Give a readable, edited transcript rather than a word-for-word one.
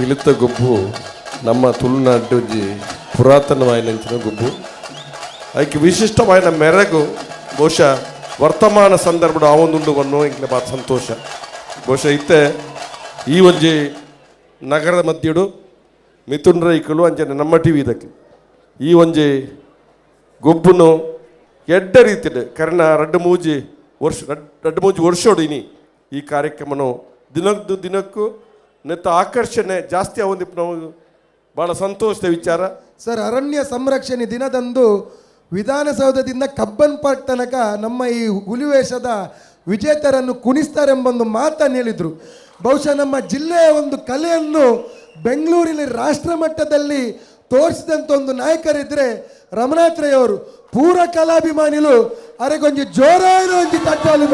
పిలిత గుబ్బు ನಮ್ಮ ತುಳುನಾಡು ಪುರಾತನವಾಯಿನ ಗುಬ್ಬು ಅದಕ್ಕೆ ವಿಶಿಷ್ಟವಾದ ಮೆರಗು ಬಹುಶಃ ವರ್ತಮಾನ ಸಂದರ್ಭದ ಆವೊಂದುಂಡು ಬನ್ನು ಇಂಕ್ಲೆ ಬಾತ್ ಸಂತೋಷ ಬಹುಶಃ ಇತ್ತೆ ಈ ಒಂಜಿ ನಗರದ ಮಧ್ಯಡು ಮಿಥುನ್ ರೈಕಲು ಅಂಚನೆ ನಮ್ಮ ಟಿ ವಿ ಇದಕ್ಕೆ ಈ ಒಂಜಿ ಗೊಬ್ಬುನು ಎಡ್ಡ ರೀತಿಯಲ್ಲಿ ಕಾರಣ ರಡ್ಡು ಮೂಜಿ ವರ್ಷೋಡು ಇನಿ ಈ ಕಾರ್ಯಕ್ರಮನು ದಿನಕ್ಕೂ ನೆತ್ತ ಆಕರ್ಷಣೆ ಜಾಸ್ತಿ ಆವೊಂದಿಪ್ಪು ನಾವು ಭಾಳ ಸಂತೋಷದ ವಿಚಾರ ಸರ್. ಅರಣ್ಯ ಸಂರಕ್ಷಣೆ ದಿನದಂದು ವಿಧಾನಸೌಧದಿಂದ ಕಬ್ಬನ್ ಪಾರ್ಕ್ ತನಕ ನಮ್ಮ ಈ ಹುಲಿವೇಷದ ವಿಜೇತರನ್ನು ಕುಣಿಸ್ತಾರೆಂಬೊಂದು ಮಾತನ್ನು ಹೇಳಿದರು. ಬಹುಶಃ ನಮ್ಮ ಜಿಲ್ಲೆಯ ಒಂದು ಕಲೆಯನ್ನು ಬೆಂಗಳೂರಿನ ರಾಷ್ಟ್ರ ಮಟ್ಟದಲ್ಲಿ ತೋರಿಸಿದಂಥ ಒಂದು ನಾಯಕರಿದ್ದರೆ ರಮನಾಥ್ ರೈ ಅವರು. ಪೂರ ಕಲಾಭಿಮಾನಿಗಳು ಅರೆಗೊಂಜಿ ಜೋರಾಯಿನ ಒಂಜಿ ತಟ್ಟಾಲಿ